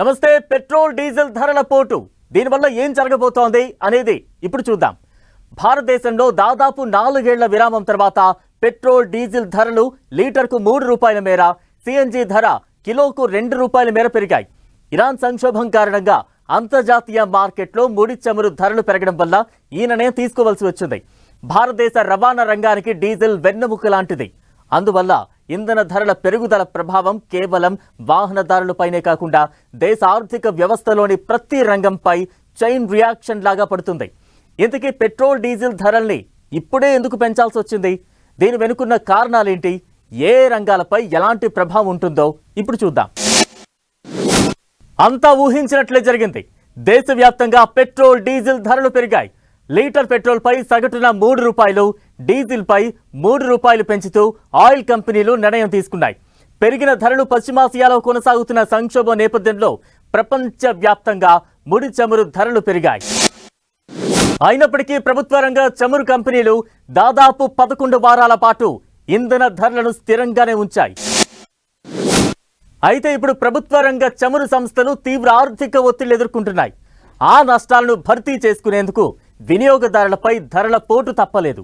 నమస్తే. Petrol diesel ధరల పోటు దీనివల్ల ఏం జరగబోతోంది అనేది ఇప్పుడు చూద్దాం. భారతదేశంలో దాదాపు 4 ఏళ్ల విరామం తర్వాత పెట్రోల్ డీజిల్ ధరలు లీటర్కు 3 రూపాయల మేర, సిఎన్జి ధర కిలోకు 2 రూపాయల మేర పెరిగాయి. ఇరాన్ సంక్షోభం కారణంగా అంతర్జాతీయ మార్కెట్లో ముడి చమురు ధరలు పెరగడం వల్ల ఈ నిర్ణయం తీసుకోవాల్సి వచ్చింది. భారతదేశ రవాణా రంగానికి డీజిల్ వెన్నెముక లాంటిది. అందువల్ల ఇంధన ధరల పెరుగుదల ప్రభావం కేవలం వాహనదారులపైనే కాకుండా దేశ ఆర్థిక వ్యవస్థలోని ప్రతి రంగంపై చైన్ రియాక్షన్ లాగా పడుతుంది. ఇంతకీ పెట్రోల్ డీజిల్ ధరల్ని ఇప్పుడే ఎందుకు పెంచాల్సి వచ్చింది? దీని వెనుకున్న కారణాలేంటి? ఏ రంగాలపై ఎలాంటి ప్రభావం ఉంటుందో ఇప్పుడు చూద్దాం. అంతా ఊహించినట్లే జరిగింది. దేశవ్యాప్తంగా పెట్రోల్ డీజిల్ ధరలు పెరిగాయి. లీటర్ పెట్రోల్ పై సగటున 3 రూపాయలు, డీజిల్ పై 3 రూపాయలు పెంచుతూ ఆయిల్ కంపెనీలు నిర్ణయం తీసుకున్నాయి. పెరిగిన ధరలు పశ్చిమాసియాలో కొనసాగుతున్న సంక్షోభం నేపథ్యంలో ప్రపంచవ్యాప్తంగా ముడి చమురు ధరలు పెరిగాయి. అయినప్పటికీ ప్రభుత్వ రంగ చమురు కంపెనీలు దాదాపు 11 వారాల పాటు ఇంధన ధరలను స్థిరంగానే ఉంచాయి. అయితే ఇప్పుడు ప్రభుత్వ రంగ చమురు సంస్థలు తీవ్ర ఆర్థిక ఒత్తిళ్లు ఎదుర్కొంటున్నాయి. ఆ నష్టాలను భర్తీ చేసుకునేందుకు వినియోగదారులపై ధరల పోటు తప్పలేదు.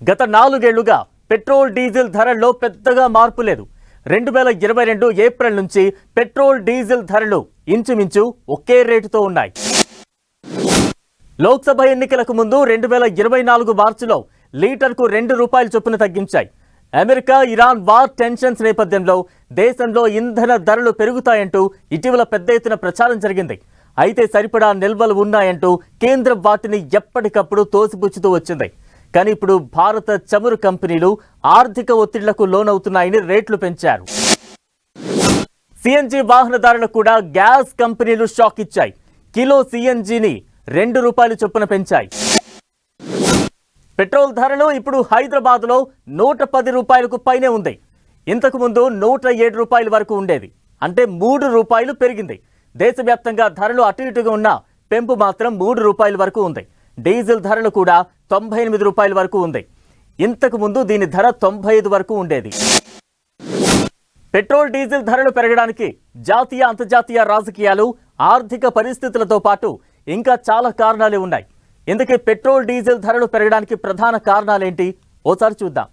గత 4 ఏళ్లుగా పెట్రోల్ డీజిల్ ధరల్లో పెద్దగా మార్పు లేదు. 2022 ఏప్రిల్ నుంచి పెట్రోల్ డీజిల్ ధరలు ఇంచుమించు ఒకే రేటుతో ఉన్నాయి. లోక్సభ ఎన్నికలకు ముందు 2024 మార్చిలో లీటర్కు 2 రూపాయల చొప్పున తగ్గించాయి. అమెరికా ఇరాన్ వార్ టెన్షన్స్ నేపథ్యంలో దేశంలో ఇంధన ధరలు పెరుగుతాయంటూ ఇటీవల పెద్ద ఎత్తున ప్రచారం జరిగింది. అయితే సరిపడా నిల్వలు ఉన్నాయంటూ కేంద్రం వాటిని ఎప్పటికప్పుడు తోసిపుచ్చుతూ వచ్చింది. కానీ ఇప్పుడు భారత చమురు కంపెనీలు ఆర్థిక ఒత్తిళ్లకు లోనవుతున్నాయని రేట్లు పెంచారు. సిఎన్జి వాహనదారులకు కూడా గ్యాస్ కంపెనీలు షాక్ ఇచ్చాయి. కిలో సిఎన్జిని 2 రూపాయలు చొప్పున పెంచాయి. పెట్రోల్ ధరలు ఇప్పుడు హైదరాబాద్లో 110 రూపాయలకు పైనే ఉంది. ఇంతకు ముందు 107 రూపాయల వరకు ఉండేది. అంటే 3 రూపాయలు పెరిగింది. దేశవ్యాప్తంగా ధరలు అటు ఇటుగా ఉన్న పెంపు మాత్రం 3 రూపాయల వరకు ఉంది. డీజిల్ ధరలు కూడా 98 రూపాయల వరకు ఉంది. ఇంతకు ముందు దీని ధర 95 వరకు ఉండేది. పెట్రోల్ డీజిల్ ధరలు పెరగడానికి జాతీయ అంతర్జాతీయ రాజకీయాలు, ఆర్థిక పరిస్థితులతో పాటు ఇంకా చాలా కారణాలే ఉన్నాయి. ఇందుకే పెట్రోల్ డీజిల్ ధరలు పెరగడానికి ప్రధాన కారణాలేంటి ఓసారి చూద్దాం.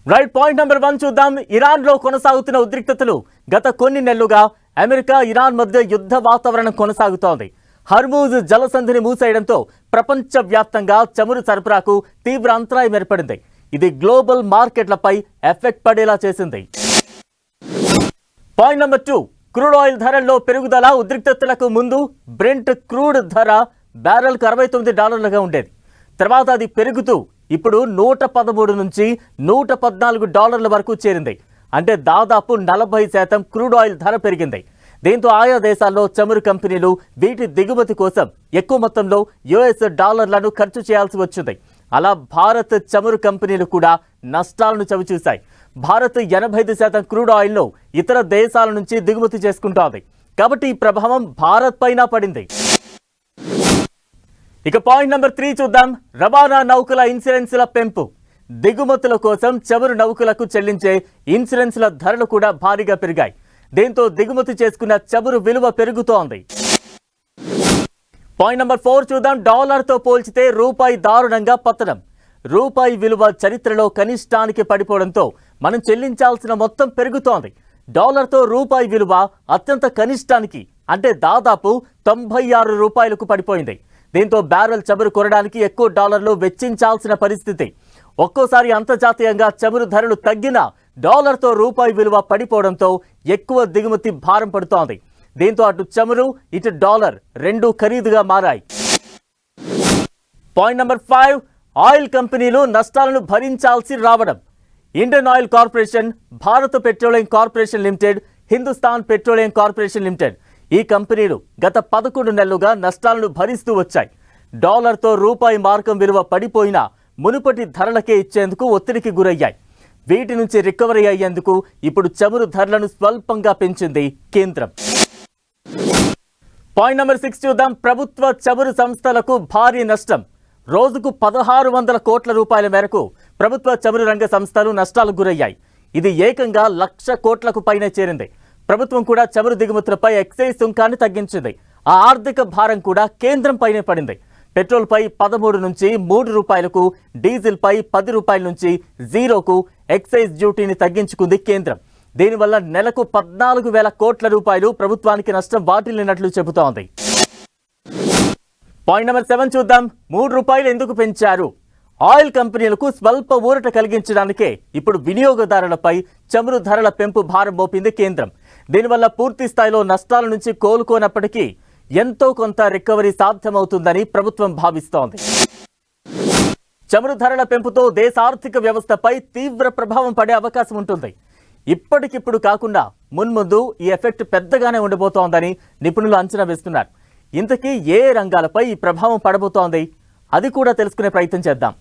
రైట్, పాయింట్ నెంబర్ 1 చూద్దాం. ఇరాన్లో కొనసాగుతున్న ఉద్రిక్తతలు. గత కొన్ని నెలలుగా అమెరికా ఇరాన్ మధ్య యుద్ధ వాతావరణం కొనసాగుతోంది. హర్మూజ్ జలసంధిని మూసేయడంతో ప్రపంచవ్యాప్తంగా చమురు సరఫరాకు తీవ్ర అంతరాయం ఏర్పడింది. ఇది గ్లోబల్ మార్కెట్లపై ఎఫెక్ట్ పడేలా చేసింది. పాయింట్ నెంబర్ 2, క్రూడ్ ఆయిల్ ధరల్లో పెరుగుదల. ఉద్రిక్తతలకు ముందు బ్రెంట్ క్రూడ్ ధర బ్యారెల్కు $69గా ఉండేది. తర్వాత అది పెరుగుతూ ఇప్పుడు $113 నుంచి $114 వరకు చేరింది. అంటే దాదాపు 40% క్రూడ్ ఆయిల్ ధర పెరిగింది. దీంతో ఆయా దేశాల్లో చమురు కంపెనీలు వీటి దిగుమతి కోసం ఎక్కువ మొత్తంలో US$ ఖర్చు చేయాల్సి వచ్చింది. అలా భారత్ చమురు కంపెనీలు కూడా నష్టాలను చవిచూశాయి. భారత్ 85% క్రూడ్ ఆయిల్ను ఇతర దేశాల నుంచి దిగుమతి చేసుకుంటోంది. కాబట్టి ఈ ప్రభావం భారత్ పైన పడింది. ఇక పాయింట్ నెంబర్ 3 చూద్దాం. రవాణా నౌకల ఇన్సూరెన్స్ల పెంపు. దిగుమతుల కోసం చమురు నౌకలకు చెల్లించే ఇన్సూరెన్స్ల ధరలు కూడా భారీగా పెరిగాయి. దీంతో దిగుమతి చేసుకున్న చమురు విలువ పెరుగుతోంది. పాయింట్ నెంబర్ 4 చూద్దాం. డాలర్తో పోల్చితే రూపాయి దారుణంగా పతనం. రూపాయి విలువ చరిత్రలో కనిష్టానికి పడిపోవడంతో మనం చెల్లించాల్సిన మొత్తం పెరుగుతోంది. డాలర్తో రూపాయి విలువ అత్యంత కనిష్టానికి అంటే దాదాపు 96 రూపాయలకు పడిపోయింది. దీంతో బ్యారెల్ చమురు కొనడానికి ఎక్కువ డాలర్లు వెచ్చించాల్సిన పరిస్థితి. ఒక్కోసారి అంతర్జాతీయంగా చమురు ధరలు తగ్గినా డాలర్తో రూపాయి విలువ పడిపోవడంతో ఎక్కువ దిగుమతి భారం పడుతోంది. దీంతో అటు చమురు ఇటు డాలర్ రెండూ ఖరీదుగా మారాయి. పాయింట్ నెంబర్ 5, ఆయిల్ కంపెనీలు నష్టాలను భరించాల్సి రావడం. ఇండియన్ ఆయిల్ కార్పొరేషన్, భారత petroleum corporation limited, Hindustan petroleum corporation limited ఈ కంపెనీలు గత 11 నెలలుగా నష్టాలను భరిస్తూ వచ్చాయి. డాలర్తో రూపాయి మార్కం విలువ పడిపోయినా మునుపటి ధరలకే ఇచ్చేందుకు ఒత్తిడికి గురయ్యాయి. వీటి నుంచి రికవరీ అయ్యేందుకు ఇప్పుడు చమురు ధరలను స్వల్పంగా పెంచింది కేంద్రం. పాయింట్ నెంబర్ 6 చూద్దాం. ప్రభుత్వ చమురు సంస్థలకు భారీ నష్టం. రోజుకు 1600 కోట్ల రూపాయల మేరకు ప్రభుత్వ చమురు రంగ సంస్థలు నష్టాలకు గురయ్యాయి. ఇది ఏకంగా 1,00,000 కోట్లకు పైనే చేరింది. ప్రభుత్వం కూడా చమురు దిగుమతులపై ఎక్సైజ్ సుంకాన్ని తగ్గించింది. ఆ ఆర్థిక భారం కూడా కేంద్రం పైనే పడింది. పెట్రోల్ పై 13 నుంచి 3 రూపాయలకు, డీజిల్ పై 10 రూపాయల నుంచి 0కు ఎక్సైజ్ డ్యూటీని తగ్గించుకుంది కేంద్రం. దీనివల్ల నెలకు 14,000 కోట్ల రూపాయలు ప్రభుత్వానికి నష్టం వాటిల్లినట్లు చెబుతోంది. పాయింట్ నెంబర్ 7 చూద్దాం. 3 రూపాయలు ఎందుకు పెంచారు? ఆయిల్ కంపెనీలకు స్వల్ప ఊరట కలిగించడానికే ఇప్పుడు వినియోగదారులపై చమురు ధరల పెంపు భారం మోపింది కేంద్రం. దీనివల్ల పూర్తి స్థాయిలో నష్టాల నుంచి కోలుకోనప్పటికీ ఎంతో కొంత రికవరీ సాధ్యమవుతుందని ప్రభుత్వం భావిస్తోంది. చమురు ధరల పెంపుతో దేశ ఆర్థిక వ్యవస్థపై తీవ్ర ప్రభావం పడే అవకాశం ఉంటుంది. ఇప్పటికిప్పుడు కాకుండా మున్ముందు ఈ ఎఫెక్ట్ పెద్దగానే ఉండబోతోందని నిపుణులు అంచనా వేస్తున్నారు. ఇంతకీ ఏ రంగాలపై ఈ ప్రభావం పడబోతోంది, అది కూడా తెలుసుకునే ప్రయత్నం చేద్దాం.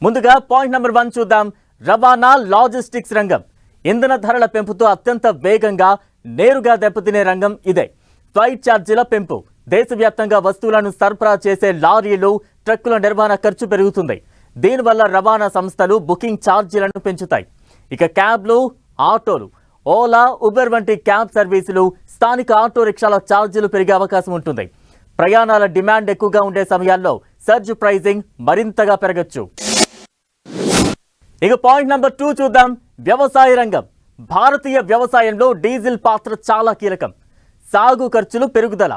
ముందుగా పాయింట్ నెంబర్ 1 చూద్దాం. రవాణా లాజిస్టిక్స్ రంగం. ఇంధన ధరల పెంపుతో అత్యంత వేగంగా నేరుగా దెబ్బతినే రంగం ఇదే. ఫ్లైట్ ఛార్జీల పెంపు. దేశవ్యాప్తంగా వస్తువులను సరఫరా చేసే లారీలు, ట్రక్కుల నిర్వహణ ఖర్చు పెరుగుతుంది. దీనివల్ల రవాణా సంస్థలు బుకింగ్ ఛార్జీలను పెంచుతాయి. ఇక క్యాబ్లు, ఆటోలు, ఓలా, ఉబర్ వంటి క్యాబ్ సర్వీసులు, స్థానిక ఆటో రిక్షాల ఛార్జీలు పెరిగే అవకాశం ఉంటుంది. ప్రయాణాల డిమాండ్ ఎక్కువగా ఉండే సమయాల్లో సర్జ్ ప్రైజింగ్ మరింతగా పెరగచ్చు. ఇక పాయింట్ నెంబర్ 2 చూద్దాం. వ్యవసాయ రంగం. భారతీయ వ్యవసాయంలో డీజిల్ పాత్ర చాలా కీలకం. సాగు ఖర్చులు పెరుగుదల.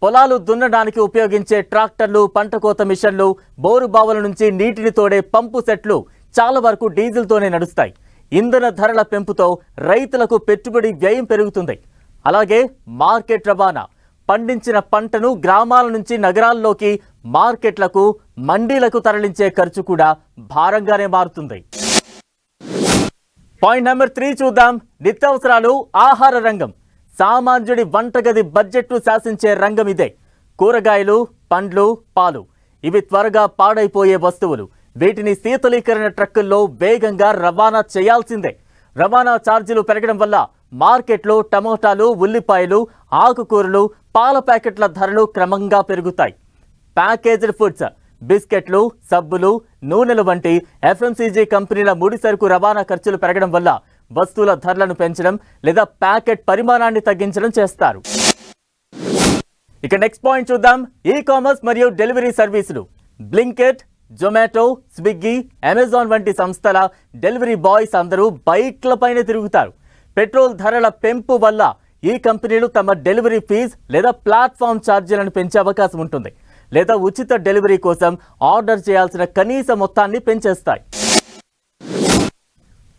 పొలాలు దున్నడానికి ఉపయోగించే ట్రాక్టర్లు, పంట కోత మిషన్లు, బోరు బావుల నుంచి నీటిని తోడే పంపు సెట్లు చాలా వరకు డీజిల్తోనే నడుస్తాయి. ఇంధన ధరల పెంపుతో రైతులకు పెట్టుబడి వ్యయం పెరుగుతుంది. అలాగే మార్కెట్ రవాణా. పండించిన పంటను గ్రామాల నుంచి నగరాల్లోకి, మార్కెట్లకు, మండీలకు తరలించే ఖర్చు కూడా భారంగానే మారుతుంది. పాయింట్ నెంబర్ 3 చూద్దాం. నిత్యావసరాలు, ఆహార రంగం. సామాన్యుడి వంటగది బడ్జెట్ను శాసించే రంగం ఇదే. కూరగాయలు, పండ్లు, పాలు ఇవి త్వరగా పాడైపోయే వస్తువులు. వీటిని శీతలీకరణ ట్రక్కుల్లో వేగంగా రవాణా చేయాల్సిందే. రవాణా ఛార్జీలు పెరగడం వల్ల మార్కెట్లో టమోటాలు, ఉల్లిపాయలు, ఆకుకూరలు, పాల ప్యాకెట్ల ధరలు క్రమంగా పెరుగుతాయి. ప్యాకేజ్డ్ ఫుడ్స్, బిస్కెట్లు, సబ్బులు, నూనెలు వంటి ఎఫ్ఎంసీజీ కంపెనీల ముడి సరుకు రవాణా ఖర్చులు పెరగడం వల్ల వస్తువుల ధరలను పెంచడం లేదా ప్యాకెట్ పరిమాణాన్ని తగ్గించడం చేస్తారు. ఇక నెక్స్ట్ పాయింట్ చూద్దాం. ఈ కామర్స్ మరియు డెలివరీ సర్వీసులు. బ్లింకిట్, జొమాటో, స్విగ్గీ, అమెజాన్ వంటి సంస్థల డెలివరీ బాయ్స్ అందరూ బైక్లపైనే తిరుగుతారు. పెట్రోల్ ధరల పెంపు వల్ల ఈ కంపెనీలు తమ డెలివరీ ఫీజ్ లేదా ప్లాట్ఫామ్ ఛార్జీలను పెంచే అవకాశం ఉంటుంది. లేదా ఉచిత డెలివరీ కోసం ఆర్డర్ చేయాల్సిన కనీస మొత్తాన్ని పెంచేస్తాయి.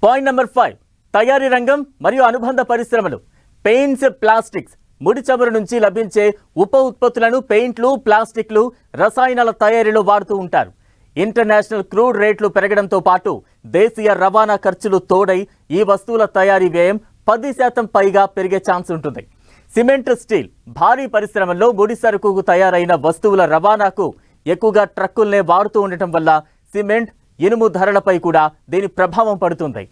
పాయింట్ నెంబర్ 5 తయారీ రంగం మరియు అనుబంధ పరిశ్రమలు. Paints, plastics. ముడి చమురు నుంచి లభించే ఉప ఉత్పత్తులను పెయింట్లు, ప్లాస్టిక్లు, రసాయనాల తయారీలో వాడుతూ ఉంటారు. ఇంటర్నేషనల్ క్రూడ్ రేట్లు పెరగడంతో పాటు దేశీయ రవాణా ఖర్చులు తోడై ఈ వస్తువుల తయారీ వ్యయం 10% పైగా పెరిగే ఛాన్స్ ఉంటుంది. సిమెంట్, స్టీల్ భారీ పరిశ్రమల్లో ముడి సరుకు తయారైన వస్తువుల రవాణాకు ఎక్కువగా ట్రక్కుల్నే వాడుతూ ఉండటం వల్ల సిమెంట్, ఇనుము ధరలపై కూడా దీని ప్రభావం పడుతుంది.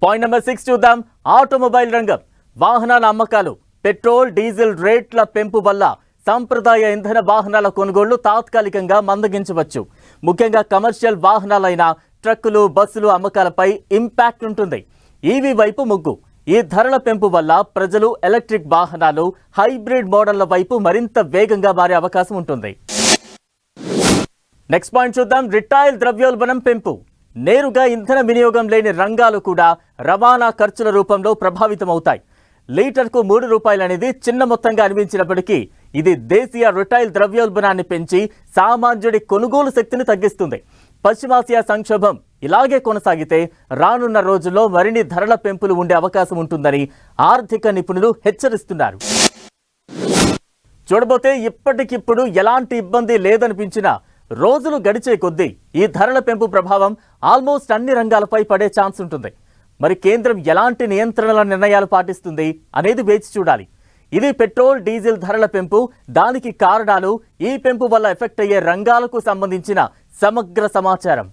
పాయింట్ నెంబర్ 6 చూద్దాం. ఆటోమొబైల్ రంగం. వాహనాల అమ్మకాలు. పెట్రోల్, డీజిల్ రేట్ల పెంపు వల్ల సాంప్రదాయ ఇంధన వాహనాల కొనుగోళ్లు తాత్కాలికంగా మందగించవచ్చు. ముఖ్యంగా కమర్షియల్ వాహనాలైన ట్రక్కులు, బస్సులు అమ్మకాలపై ఇంపాక్ట్ ఉంటుంది. ఈవీ వైపు మొగ్గు. ఈ ధరల పెంపు వల్ల ప్రజలు ఎలక్ట్రిక్ వాహనాలు, హైబ్రిడ్ మోడళ్ల వైపు మరింత వేగంగా మారే అవకాశం ఉంటుంది. నెక్స్ట్ పాయింట్ చూద్దాం. రిటైల్ ద్రవ్యోల్బణం పెంపు. నేరుగా ఇంధన వినియోగం లేని రంగాలు కూడా రవాణా ఖర్చుల రూపంలో ప్రభావితమవుతాయి. లీటర్కు 3 రూపాయలు అనేది చిన్న మొత్తంగా అనిపించినప్పటికీ ఇది దేశీయ రిటైల్ ద్రవ్యోల్బణాన్ని పెంచి సామాన్యుడి కొనుగోలు శక్తిని తగ్గిస్తుంది. పశ్చిమాసియా సంక్షోభం ఇలాగే కొనసాగితే రానున్న రోజుల్లో మరిన్ని ధరల పెంపులు ఉండే అవకాశం ఉంటుందని ఆర్థిక నిపుణులు హెచ్చరిస్తున్నారు. చూడబోతే ఇప్పటికిప్పుడు ఎలాంటి ఇబ్బంది లేదనిపించినా రోజులు గడిచే కొద్దీ ఈ ధరల పెంపు ప్రభావం ఆల్మోస్ట్ అన్ని రంగాలపై పడే ఛాన్స్ ఉంటుంది. మరి కేంద్రం ఎలాంటి నియంత్రణల నిర్ణయాలు పాటిస్తుంది అనేది వేచి చూడాలి. ఇది పెట్రోల్, డీజిల్ ధరల పెంపు, దానికి కారణాలు, ఈ పెంపు వల్ల ఎఫెక్ట్ అయ్యే రంగాలకు సంబంధించిన సమగ్ర సమాచారం.